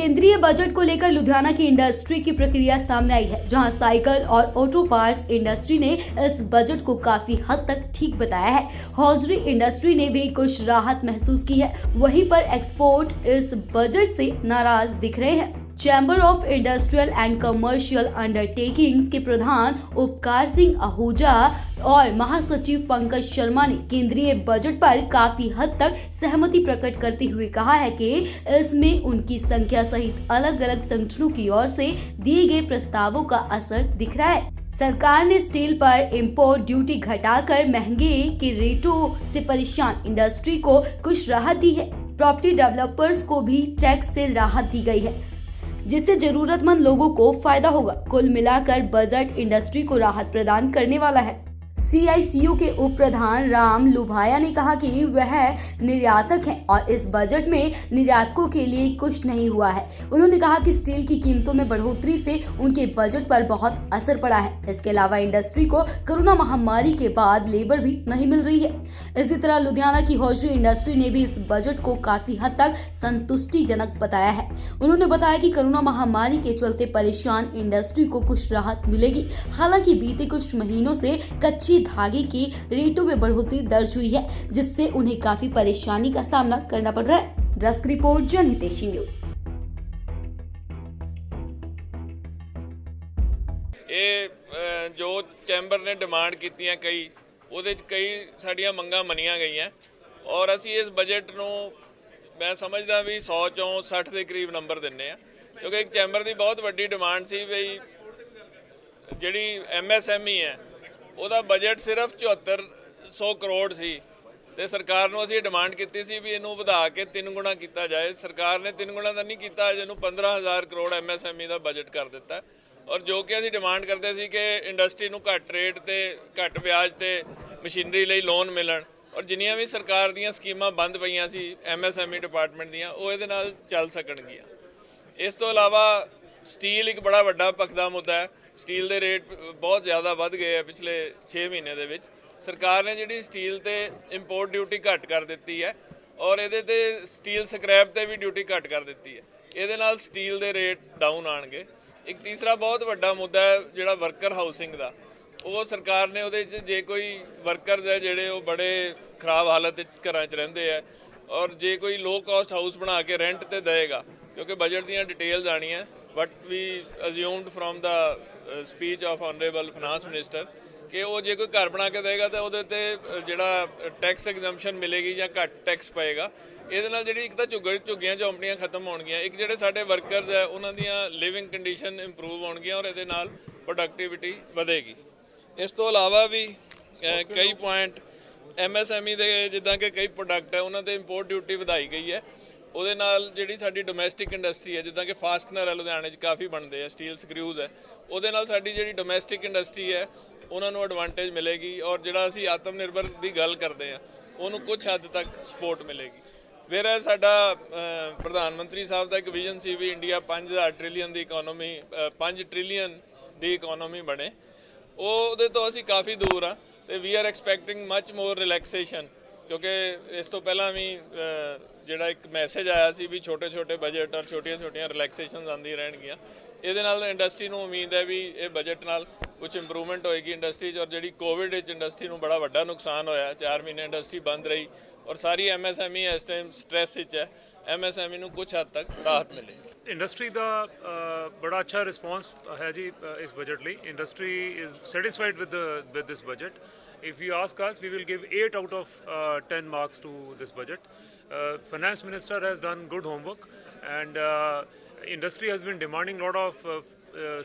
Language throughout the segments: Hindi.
केंद्रीय बजट को लेकर लुधियाना की इंडस्ट्री की प्रक्रिया सामने आई है, जहां साइकिल और ऑटो पार्ट्स इंडस्ट्री ने इस बजट को काफी हद तक ठीक बताया है। हौजरी इंडस्ट्री ने भी कुछ राहत महसूस की है, वहीं पर एक्सपोर्ट इस बजट से नाराज दिख रहे हैं। Chamber of industrial and commercial undertakings के प्रधान उपकार सिंह आहूजा और महासचिव पंकज शर्मा ने केंद्रीय बजट पर काफी हद तक सहमति प्रकट करते हुए कहा है कि इसमें उनकी संख्या सहित अलग अलग संगठनों की ओर से दिए गए प्रस्तावों का असर दिख रहा है। सरकार ने स्टील पर इंपोर्ट ड्यूटी घटाकर महंगे के रेटों से परेशान इंडस्ट्री को कुछ राहत दी है। प्रॉपर्टी डेवलपर्स को भी टैक्स से राहत दी गई है, जिससे जरूरतमंद लोगों को फायदा होगा। कुल मिलाकर बजट इंडस्ट्री को राहत प्रदान करने वाला है। CICU के उप प्रधान राम लुभाया ने कहा कि वह निर्यातक हैं और इस बजट में निर्यातकों के लिए कुछ नहीं हुआ है। उन्होंने कहा कि स्टील की कीमतों में बढ़ोतरी से उनके बजट पर बहुत असर पड़ा है। इसके अलावा इंडस्ट्री को कोरोना महामारी के बाद लेबर भी नहीं मिल रही है। इसी तरह लुधियाना की हौजरी इंडस्ट्री ने भी इस बजट को काफी हद तक संतुष्टिजनक बताया है। उन्होंने बताया कि कोरोना महामारी के चलते परेशान इंडस्ट्री को कुछ राहत मिलेगी। हालांकि बीते कुछ महीनों से कच्चे धागे के रेटों में बढ़ोतरी दर्ज हुई है, जिससे उन्हें काफी परेशानी का सामना करना पड़ रहा है। Desk report, Janhitaishi news. ਇਹ ਜੋ ਚੈਂਬਰ ਨੇ ਡਿਮਾਂਡ ਕੀਤੀਆਂ ਉਹਦੇ 'ਚ ਕਈ ਸਾਡੀਆਂ ਮੰਗਾਂ ਮੰਨੀਆਂ ਗਈਆਂ ਔਰ ਅਸੀਂ ਇਸ ਬਜਟ ਨੂੰ ਮੈਂ ਸਮਝਦਾ ਵੀ 100 ਚੋਂ 60 ਦੇ ਕਰੀਬ ਨੰਬਰ ਦਿੰਨੇ ਆ, ਕਿਉਂਕਿ ਇੱਕ ਚੈਂਬਰ ਦੀ ਬਹੁਤ ਵੱਡੀ ਡਿਮਾਂਡ ਸੀ ਵੀ ਜਿਹੜੀ MSME ਹੈ ਉਹਦਾ ਬਜਟ ਸਿਰਫ 7400 ਕਰੋੜ ਸੀ ਤੇ ਸਰਕਾਰ ਨੂੰ ਅਸੀਂ ਡਿਮਾਂਡ ਕੀਤੀ ਸੀ ਵੀ ਇਹਨੂੰ ਵਧਾ ਕੇ 3 ਗੁਣਾ ਕੀਤਾ ਜਾਏ। ਸਰਕਾਰ ਨੇ 3 ਗੁਣਾ ਤਾਂ ਨਹੀਂ ਕੀਤਾ, ਇਹਨੂੰ 15000 ਕਰੋੜ MSME ਦਾ ਬਜਟ ਕਰ ਦਿੱਤਾ ਔਰ ਜੋ ਕਿ ਅਸੀਂ ਡਿਮਾਂਡ ਕਰਦੇ ਸੀ ਕਿ ਇੰਡਸਟਰੀ ਨੂੰ ਘੱਟ ਰੇਟ ਤੇ ਘੱਟ ਵਿਆਜ ਤੇ ਮਸ਼ੀਨਰੀ ਲਈ ਲੋਨ ਮਿਲਣ ਔਰ ਜਿੰਨੀਆਂ ਵੀ ਸਰਕਾਰ ਦੀਆਂ ਸਕੀਮਾਂ ਬੰਦ ਪਈਆਂ ਸੀ MSME ਡਿਪਾਰਟਮੈਂਟ ਦੀਆਂ ਉਹ ਇਹਦੇ ਨਾਲ ਚੱਲ ਸਕਣਗੀਆਂ। ਇਸ ਤੋਂ ਇਲਾਵਾ ਸਟੀਲ ਇੱਕ ਬੜਾ ਵੱਡਾ ਭਖਦਾ ਮੁੱਦਾ ਹੈ। ਸਟੀਲ ਦੇ ਰੇਟ ਬਹੁਤ ਜ਼ਿਆਦਾ ਵੱਧ ਗਏ ਆ ਪਿਛਲੇ 6 ਮਹੀਨੇ ਦੇ ਵਿੱਚ। ਸਰਕਾਰ ਨੇ ਜਿਹੜੀ ਸਟੀਲ ਤੇ ਇੰਪੋਰਟ ਡਿਊਟੀ ਘੱਟ ਕਰ ਦਿੱਤੀ ਹੈ ਔਰ ਇਹਦੇ ਤੇ ਸਟੀਲ ਸਕ੍ਰੈਪ ਤੇ ਵੀ ਡਿਊਟੀ ਘੱਟ ਕਰ ਦਿੱਤੀ ਹੈ। ਇਹਦੇ ਨਾਲ ਸਟੀਲ ਦੇ ਰੇਟ ਡਾਊਨ ਆਣਗੇ। ਇੱਕ ਤੀਸਰਾ ਬਹੁਤ ਵੱਡਾ ਮੁੱਦਾ ਹੈ ਜਿਹੜਾ ਵਰਕਰ ਹਾਊਸਿੰਗ ਦਾ, ਉਹ ਸਰਕਾਰ ਨੇ ਉਹਦੇ 'ਚ ਜੇ ਕੋਈ ਵਰਕਰਸ ਹੈ ਜਿਹੜੇ ਉਹ ਬੜੇ ਖਰਾਬ ਹਾਲਤ ਵਿੱਚ ਘਰਾਂ 'ਚ ਰਹਿੰਦੇ ਆ ਔਰ ਜੇ ਕੋਈ ਲੋ ਕਾਸਟ ਹਾਊਸ ਬਣਾ ਕੇ ਰੈਂਟ ਤੇ ਦੇਵੇਗਾ, ਕਿਉਂਕਿ ਬਜਟ ਦੀਆਂ ਡਿਟੇਲਸ ਆਣੀਆਂ but we assumed from the speech of honourable finance minister ਕਿ ਉਹ ਜੇ ਕੋਈ ਘਰ ਬਣਾ ਕੇ ਦੇਵੇਗਾ ਤਾਂ ਉਹਦੇ ਤੇ ਜਿਹੜਾ ਟੈਕਸ ਐਗਜ਼ੈਂਪਸ਼ਨ ਮਿਲੇਗੀ ਜਾਂ ਘੱਟ ਟੈਕਸ ਪਏਗਾ। ਇਹਦੇ ਨਾਲ ਜਿਹੜੀ ਇੱਕ ਤਾਂ ਝੁੱਗੀਆਂ ਝੌਂਪੜੀਆਂ ਖਤਮ ਹੋਣਗੀਆਂ, ਇੱਕ ਜਿਹੜੇ ਸਾਡੇ ਵਰਕਰਸ ਹੈ ਉਹਨਾਂ ਦੀਆਂ ਲਿਵਿੰਗ ਕੰਡੀਸ਼ਨ ਇੰਪਰੂਵ ਹੋਣਗੀਆਂ ਔਰ ਇਹਦੇ ਨਾਲ ਪ੍ਰੋਡਕਟਿਵਿਟੀ ਵਧੇਗੀ। ਇਸ ਤੋਂ ਇਲਾਵਾ ਵੀ ਕਈ ਪੁਆਇੰਟ MSME ਦੇ ਜਿੱਦਾਂ ਕਿ ਕਈ ਪ੍ਰੋਡਕਟ ਹੈ ਉਹਨਾਂ ਤੇ ਇੰਪੋਰਟ ਡਿਊਟੀ ਵਧਾਈ ਗਈ ਹੈ। ਉਹਦੇ ਨਾਲ ਜਿਹੜੀ ਸਾਡੀ ਡੋਮੈਸਟਿਕ ਇੰਡਸਟਰੀ ਹੈ ਜਿੱਦਾਂ ਕਿ ਫਾਸਟਨਰ ਹੈ ਲੁਧਿਆਣੇ 'ਚ ਕਾਫੀ ਬਣਦੇ ਆ, ਸਟੀਲ ਸਕਰਿਊਜ਼ ਹੈ, ਉਹਦੇ ਨਾਲ ਸਾਡੀ ਜਿਹੜੀ ਡੋਮੈਸਟਿਕ ਇੰਡਸਟਰੀ ਹੈ ਉਹਨਾਂ ਨੂੰ ਐਡਵਾਂਟੇਜ ਮਿਲੇਗੀ ਔਰ ਜਿਹੜਾ ਅਸੀਂ ਆਤਮ ਨਿਰਭਰ ਦੀ ਗੱਲ ਕਰਦੇ ਆ ਉਹਨੂੰ ਕੁਝ ਹੱਦ ਤੱਕ ਸਪੋਰਟ ਮਿਲੇਗੀ। ਫਿਰ ਸਾਡਾ ਪ੍ਰਧਾਨ ਮੰਤਰੀ ਸਾਹਿਬ ਦਾ ਇੱਕ ਵਿਜ਼ਨ ਸੀ ਵੀ ਇੰਡੀਆ 5000 ਟ੍ਰਿਲੀਅਨ ਦੀ ਇਕਨੋਮੀ 5 ਟ੍ਰਿਲੀਅਨ ਦੀ ਇਕਨੋਮੀ ਬਣੇ। ਉਹਦੇ ਤੋਂ ਅਸੀਂ ਕਾਫੀ ਦੂਰ ਆ ਤੇ we are expecting much more relaxation, ਕਿਉਂਕਿ ਇਸ ਤੋਂ ਪਹਿਲਾਂ ਵੀ ਜਿਹੜਾ ਇੱਕ ਮੈਸੇਜ ਆਇਆ ਸੀ ਵੀ ਛੋਟੇ ਬਜਟ ਔਰ ਛੋਟੀਆਂ ਰਿਲੈਕਸੇਸ਼ਨਸ ਆਉਂਦੀਆਂ ਰਹਿਣਗੀਆਂ। ਇਹਦੇ ਨਾਲ ਇੰਡਸਟਰੀ ਨੂੰ ਉਮੀਦ ਹੈ ਵੀ ਇਹ ਬਜਟ ਨਾਲ ਕੁਝ ਇੰਪਰੂਵਮੈਂਟ ਹੋਏਗੀ ਇੰਡਸਟਰੀ 'ਚ ਔਰ ਜਿਹੜੀ ਕੋਵਿਡ ਵਿੱਚ ਇੰਡਸਟਰੀ ਨੂੰ ਬੜਾ ਵੱਡਾ ਨੁਕਸਾਨ ਹੋਇਆ, 4 ਮਹੀਨੇ ਇੰਡਸਟਰੀ ਬੰਦ ਰਹੀ ਔਰ ਸਾਰੀ MSME ਇਸ ਟਾਈਮ ਸਟ੍ਰੈਸ ਵਿੱਚ ਹੈ। MSME ਨੂੰ ਕੁਝ ਹੱਦ ਤੱਕ ਰਾਹਤ ਮਿਲੇਗੀ। ਇੰਡਸਟਰੀ ਦਾ ਬੜਾ ਅੱਛਾ ਰਿਸਪੌਂਸ ਹੈ ਜੀ ਇਸ ਬਜਟ ਲਈ। Industry is satisfied with this budget. If you ask us, we will give 8 out of 10 marks to this budget. Finance Minister has done good homework and industry has been demanding a lot of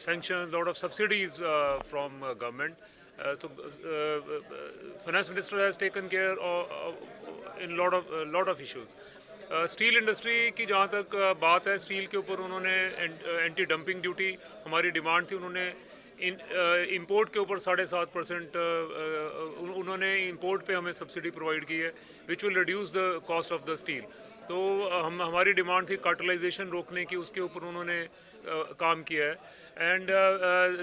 sanctions, a lot of subsidies from government. Finance Minister has taken care of in lot of issues. Steel industry की जहाँ तक बात है, स्टील के ऊपर उन्होंने एंटी डंपिंग ड्यूटी हमारी डिमांड थी, उन्होंने इंपोर्ट के ऊपर 7.5% उन्होंने इंपोर्ट पे हमें सब्सिडी प्रोवाइड की है which will reduce the cost of the steel. तो हमारी डिमांड थी कार्टलाइजेशन रोकने की, उसके ऊपर उन्होंने काम किया है and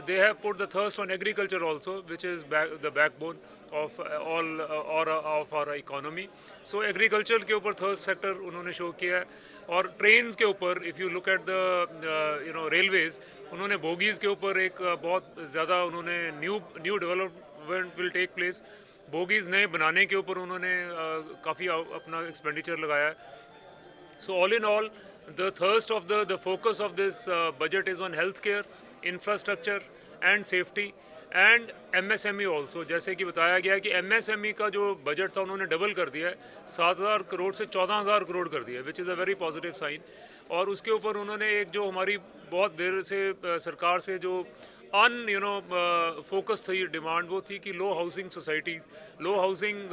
they have put the thrust on agriculture also which is the backbone of all और of our economy. So agriculture के ऊपर थर्ड सेक्टर उन्होंने शो किया है। और ट्रेन के ऊपर if you look at the railways, उन्होंने बोगीज़ के ऊपर एक बहुत ज़्यादा उन्होंने new development will take place. Bogies नए बनाने के ऊपर उन्होंने काफ़ी अपना एक्सपेंडिचर लगाया है। So all in all, the thirst of the focus of this budget is on healthcare, infrastructure and safety and MSME also। जैसे कि बताया गया है कि MSME का जो बजट था उन्होंने डबल कर दिया है, 7,000 करोड़ से 14,000 करोड़ कर दिया है, which is a very positive sign. और उसके ऊपर उन्होंने एक जो हमारी बहुत देर से सरकार से जो फोकस थी डिमांड, वो थी कि लो हाउसिंग सोसाइटीज़, लो हाउसिंग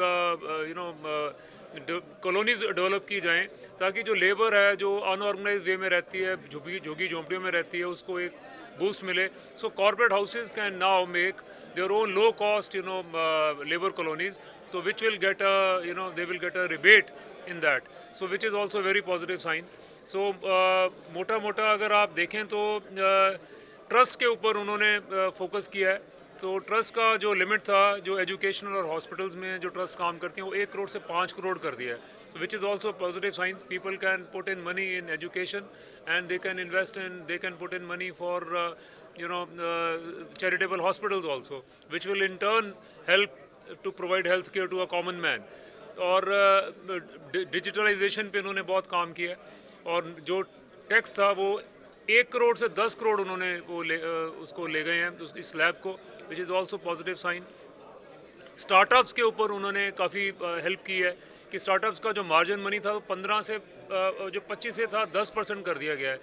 कॉलोनीज डेवलप की जाएं, ताकि जो लेबर है जो अनऑर्गेनाइज वे में रहती है, झुग्गी झोंपड़ियों में रहती है, उसको एक बूस्ट मिले। So corporate houses can now make their own low cost labour colonies, तो which will get they will get a rebate in that, so which is also very positive sign. सो मोटा मोटा अगर आप देखें तो ट्रस्ट के ऊपर उन्होंने फोकस किया है। तो ट्रस्ट का जो लिमिट था, जो एजुकेशनल और हॉस्पिटल्स में जो ट्रस्ट काम करती हैं, वो 1 करोड़ से 5 करोड़ कर दिया है, विच is also positive sign. People can put in money in education and they can invest in, they can put in money for charitable hospitals also, which will in turn help to provide health care to a common man. और डिजिटलाइजेशन पे उन्होंने बहुत काम किया है। और जो टैक्स था वो 1 करोड़ से 10 करोड़ उन्होंने उसको ले गए हैं, इस स्लैब को, which is also positive sign. Startups के ऊपर उन्होंने काफ़ी हेल्प की है कि स्टार्टअप्स का जो मार्जिन मनी था वो 15 से जो 25 से था 10% कर दिया गया है।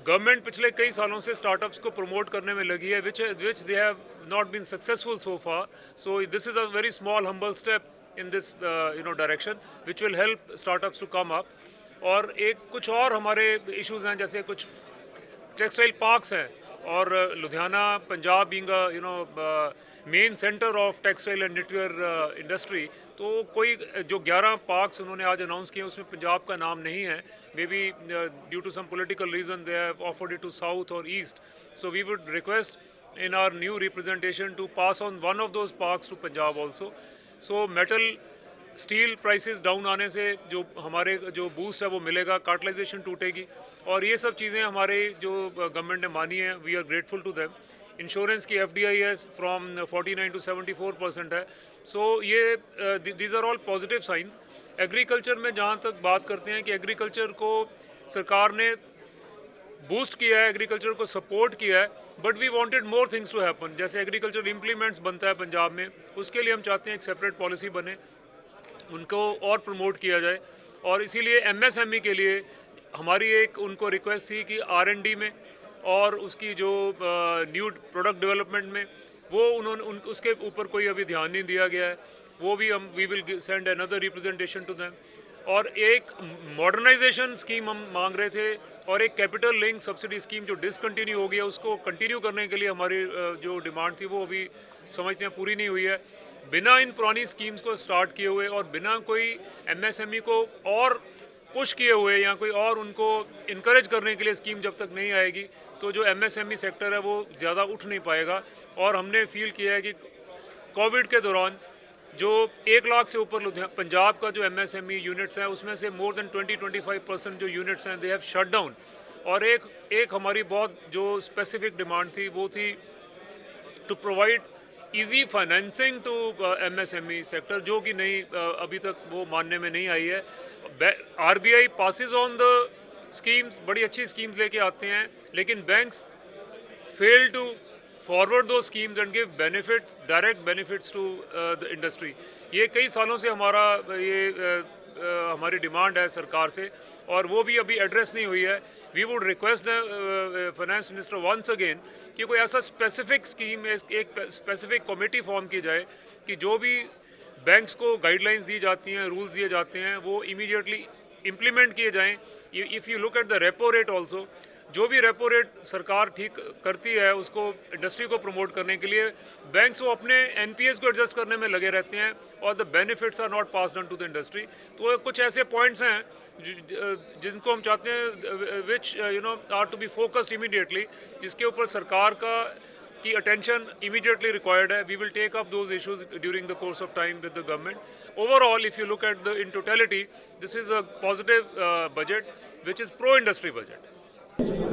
गवर्नमेंट पिछले कई सालों से स्टार्टअप्स को प्रमोट करने में लगी है, which they have not been successful so far. So this is a very small humble step in this direction, which will help startups to come up. और कुछ और हमारे इश्यूज़ हैं, जैसे कुछ टेक्सटाइल पार्क्स हैं, और Ludhiana Punjab being main centre of textile and knitwear industry, तो कोई जो 11 पार्क्स उन्होंने आज अनाउंस किए उसमें पंजाब का नाम नहीं है। Maybe due to some political reason they have offered it to south और east. So we would request in our new representation to pass on one of those parks to Punjab also. So metal steel prices down आने से जो हमारे जो बूस्ट है वो मिलेगा, कार्टलाइजेशन टूटेगी, और ये सब चीज़ें हमारे जो गवर्नमेंट ने मानी है, we are grateful to them. Insurance की FDIS फ्रॉम 49 to 74% है। सो ये these are all positive signs. Agriculture में जहाँ तक बात करते हैं कि एग्रीकल्चर को सरकार ने बूस्ट किया है, एग्रीकल्चर को सपोर्ट किया है, but we wanted more things to happen. जैसे एग्रीकल्चर इम्प्लीमेंट्स बनता है पंजाब में, उसके लिए हम चाहते हैं एक सेपरेट पॉलिसी बने, उनको और प्रमोट किया जाए। और इसीलिए MSME के लिए हमारी एक उनको रिक्वेस्ट थी कि R&D में और उसकी जो न्यू प्रोडक्ट डेवलपमेंट में, वो उन्होंने उसके ऊपर कोई अभी ध्यान नहीं दिया गया है। वो भी हम we will send another representation to them. और एक मॉडर्नाइजेशन स्कीम हम मांग रहे थे, और एक कैपिटल लिंक सब्सिडी स्कीम जो डिसकंटिन्यू हो गया, उसको कंटिन्यू करने के लिए हमारी जो डिमांड थी वो अभी समझते हैं पूरी नहीं हुई है। बिना इन पुरानी स्कीम्स को स्टार्ट किए हुए और बिना कोई MSME को और पुश किए हुए या कोई और उनको इनकरेज करने के लिए स्कीम जब तक नहीं आएगी, तो जो MSME सेक्टर है वो ज़्यादा उठ नहीं पाएगा। और हमने फील किया है कि कोविड के दौरान जो 1 लाख से ऊपर पंजाब का जो MSME यूनिट्स हैं, उसमें से मोर देन 20-25% जो यूनिट्स हैं दे हैव शट डाउन। और एक हमारी बहुत जो स्पेसिफिक डिमांड थी वो थी to provide easy financing to MSME sector, जो कि नहीं अभी तक वो मानने में नहीं आई है। RBI passes on the schemes, बड़ी अच्छी स्कीम्स लेके आते हैं, लेकिन banks fail to forward those schemes and give benefits, direct benefits to the industry. ये कई सालों से हमारी डिमांड है सरकार से, और वो भी अभी एड्रेस नहीं हुई है। We would request the finance minister once again कि कोई ऐसा स्पेसिफिक स्कीम, एक स्पेसिफिक कमेटी फॉर्म की जाए कि जो भी बैंक्स को गाइडलाइंस दी जाती हैं, रूल्स दिए जाते हैं, वो इमीडिएटली इम्प्लीमेंट किए जाएँ। If you look at the repo rate also, जो भी रेपो रेट सरकार ठीक करती है उसको इंडस्ट्री को प्रमोट करने के लिए, बैंक्स वो अपने NPS को एडजस्ट करने में लगे रहते हैं, और the benefits are not passed on to the industry. तो कुछ ऐसे पॉइंट्स हैं जिनको हम चाहते हैं which are to be focused immediately, जिसके ऊपर सरकार का की अटेंशन immediately required है. We will take up those issues during the course of time with the government. Overall, if you look at the in totality, this is a positive budget, which is pro-industry budget.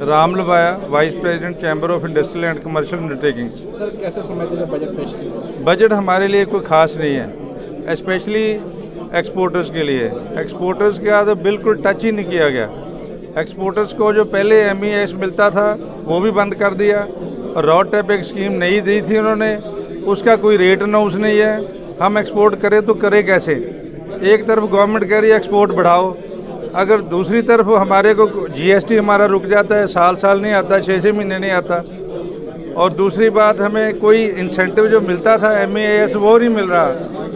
Ram Lavaya, vice president chamber of industrial and commercial undertakings. Sir कैसे समझते हैं बजट पेश किया? बजट हमारे लिए कोई ख़ास नहीं है, स्पेशली एक्सपोर्टर्स के लिए। एक्सपोर्टर्स का तो बिल्कुल टच ही नहीं किया गया। एक्सपोर्टर्स को जो पहले MES मिलता था वो भी बंद कर दिया, और रॉड टैप एक स्कीम नई दी थी उन्होंने, उसका कोई रेट अनाउंस नहीं है। हम एक्सपोर्ट करें तो करें कैसे? एक तरफ गवर्नमेंट कह रही है एक्सपोर्ट बढ़ाओ, अगर दूसरी तरफ हमारे को GST हमारा रुक जाता है, साल नहीं आता, 6 महीने नहीं आता। और दूसरी बात, हमें कोई इंसेंटिव जो मिलता था MES वो नहीं मिल रहा।